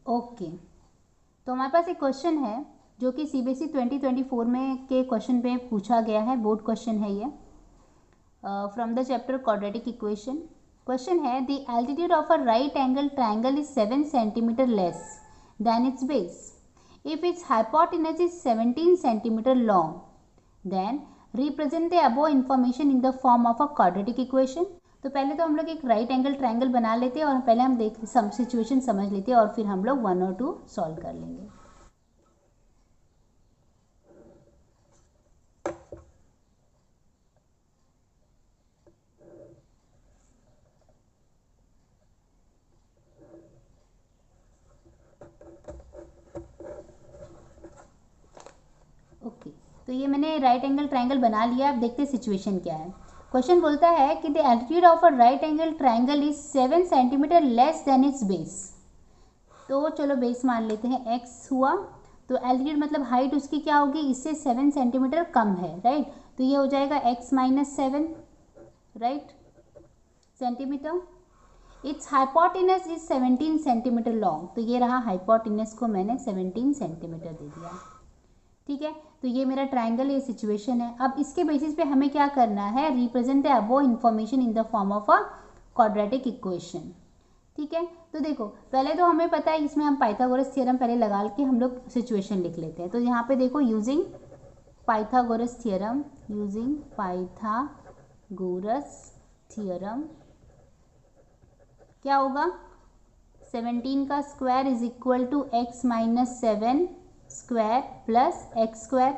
Okay, तो हमारे पास एक क्वेश्चन है जो कि सीबीएसई 2024 में के क्वेश्चन पे पूछा गया है, बोर्ड क्वेश्चन है ये, from the chapter quadratic equation. Question है the altitude of a right angle triangle is 7 centimetre less than its base if its hypotenuse is 17 centimetre long then represent the above information in the form of a quadratic equation. तो पहले तो हम लोग एक right angle triangle बना लेते हैं और पहले हम देख सम सिचुएशन समझ लेते हैं और फिर हम लोग 1 और 2 सॉल्व कर लेंगे। ओके, तो ये मैंने राइट एंगल ट्राइंगल बना लिया। अब देखते हैं सिचुएशन क्या है। क्वेश्चन बोलता है कि the altitude of a right angle triangle is 7 centimetre less than its base. तो चलो बेस मान लेते हैं x हुआ, तो एल्टीट्यूड मतलब हाइट उसकी क्या होगी, इससे 7 सेंटीमीटर कम है, राइट। तो ये हो जाएगा x minus 7, right, centimetre. It's hypotenuse is 17 centimetre long, तो ये रहा हाइपोटेनस को मैंने 17 सेंटीमीटर दे दिया, ठीक है। तो ये मेरा ट्राइंगल, ये सिचुएशन है। अब इसके बेसिस पे हमें क्या करना है, represent the above information in the form of a quadratic equation, ठीक है। तो देखो पहले तो हमें पता है, इसमें हम पाइथागोरस थ्योरम पहले लगा के हम लोग सिचुएशन लिख लेते हैं। तो यहाँ पे देखो using Pythagoras theorem, using Pythagoras theorem क्या होगा, 17 का square is equal to x minus 7 square plus x square,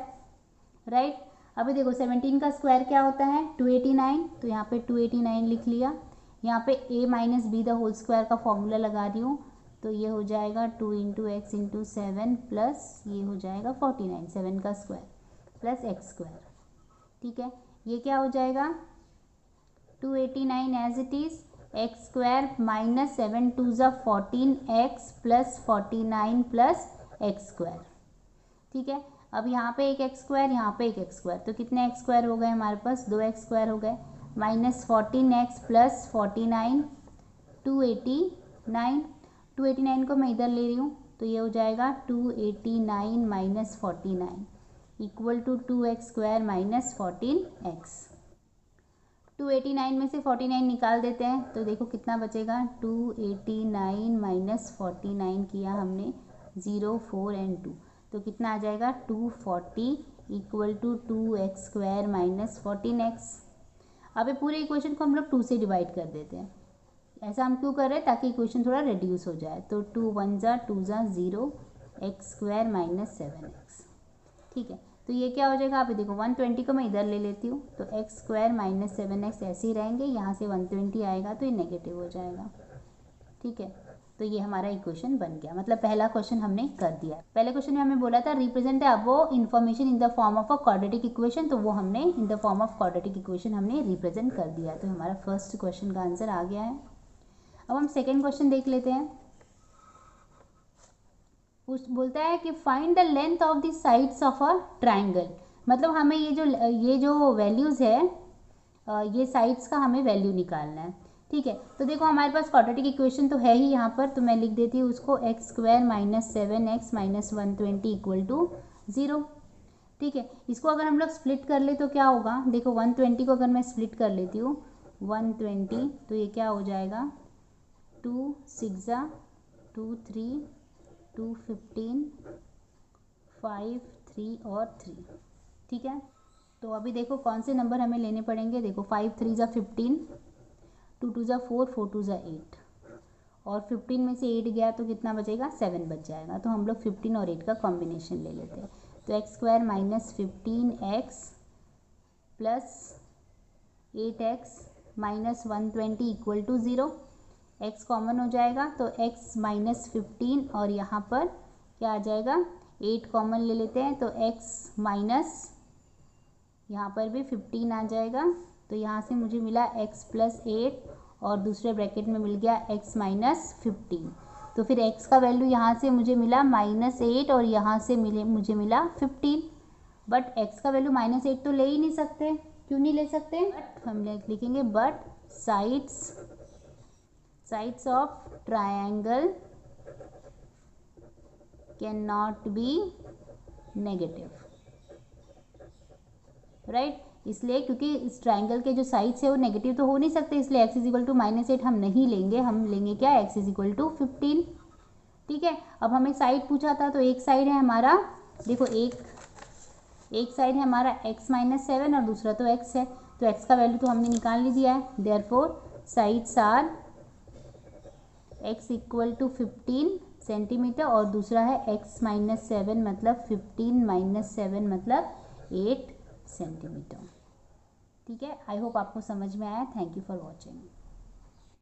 right. अभी देखो 17 का स्क्वायर क्या होता है 289, तो यहाँ पे 289 लिख लिया। यहाँ पे a minus b the whole square का फॉर्मूला लगा रही हूँ, तो ये हो जाएगा 2 इंटू एक्स इंटू 7 प्लस ये हो जाएगा 49, 7 का स्क्वायर प्लस एक्स स्क्वायर, ठीक है। ये क्या हो जाएगा 289 as it is, x square minus 7 two ज़ा 14x plus 49 plus x square, ठीक है। अब यहाँ पे एक एक्स स्क्वायर, यहाँ पे एक एक्स स्क्वायर, तो कितने एक्स स्क्वायर हो गए हमारे पास, 2 एक्स स्क्वायर हो गए, माइनस 14x प्लस 49, 289, 289 को मैं इधर ले रही हूँ, तो ये हो जाएगा 289 माइनस 49 equal to 2x square minus 14x। 289 में से 49 निकाल देते हैं, तो देखो कितना बचेगा, 289 माइनस 49 किया हमने, 0, 4 एंड 2, तो कितना आ जाएगा 240 equal to 2x square minus 14x। अब ये पूरे इक्वेशन को हम लोग 2 से डिवाइड कर देते हैं। ऐसा हम क्यों कर रहे हैं, ताकि इक्वेशन थोड़ा रिड्यूस हो जाए। तो 2 1 ज़ा 2 ज़ा 0 एक्स स्क्वायर माइनस 7x, ठीक है। तो ये क्या हो जाएगा, आप देखो 120 को मैं इधर ले लेती हूँ, तो एक्स स्क्वायर माइनस 7x ऐसे ही रहेंगे, यहाँ से 120 आएगा तो ये नेगेटिव हो जाएगा, ठीक है। तो ये हमारा इक्वेशन बन गया, मतलब पहला क्वेश्चन हमने कर दिया। पहले क्वेश्चन में हमें बोला था represent the above information in the form of a quadratic equation, तो वो हमने इन the form of quadratic equation हमने रिप्रेजेंट कर दिया। तो हमारा फर्स्ट क्वेश्चन का आंसर आ गया है। अब हम सेकेंड क्वेश्चन देख लेते हैं। बोलता है कि find the length of the sides of a triangle, मतलब हमें ये जो वैल्यूज़ है, ये साइड्स का हमें वैल्यू निकालना है, ठीक है। तो देखो हमारे पास क्वाड्रेटिक इक्वेशन तो है ही यहाँ पर, तो मैं लिख देती हूँ उसको x square minus 7x minus 120 equal to 0, ठीक है। इसको अगर हम लोग स्प्लिट कर ले तो क्या होगा, देखो 120 को अगर मैं स्प्लिट कर लेती हूँ 120, तो ये क्या हो जाएगा 2 6 2 3 2 15 5 3 और 3, ठीक है। तो अभी देखो कौन से नंबर हमें लेने पड़ेंगे, देखो 5 3 ज़ा 15, 2 2 ज़ा 4 4 2 ज़ा 8, और 15 में से 8 गया तो कितना बचेगा 7 बच जाएगा। तो हम लोग 15 और 8 का कॉम्बिनेशन ले लेते हैं। तो x square minus 15x plus 8x minus 120 equal to 0, x common हो जाएगा, तो x माइनस 15 और यहाँ पर क्या आ जाएगा 8 कॉमन ले लेते हैं, तो x माइनस यहाँ पर भी 15 आ जाएगा, तो यहाँ से मुझे मिला x प्लस 8 और दूसरे ब्रैकेट में मिल गया x माइनस 15। तो फिर x का वैल्यू यहाँ से मुझे मिला -8 और यहाँ से मुझे मिला 15, बट x का वैल्यू -8 तो ले ही नहीं सकते, क्यों नहीं ले सकते, बट हम लिखेंगे but sides of triangle can not be negative, right. इसलिए क्योंकि इस ट्राइंगल के जो साइड्स है वो नेगेटिव तो हो नहीं सकते, इसलिए x इज इक्वल टू -8 हम नहीं लेंगे, हम लेंगे क्या, x इज इक्वल टू 15। ठीक है, अब हमें साइड पूछा था, तो एक साइड है हमारा, देखो एक साइड है हमारा x -7 और दूसरा तो x है, तो x का वैल्यू तो हमने निकाल ही दिया है। Therefore sides are x equal to 15 centimetre और दूसरा है x -7 मतलब 15 - 7 मतलब 8 सेंटीमीटर। ठीक है, आई होप आपको समझ में आया। Thank you for watching.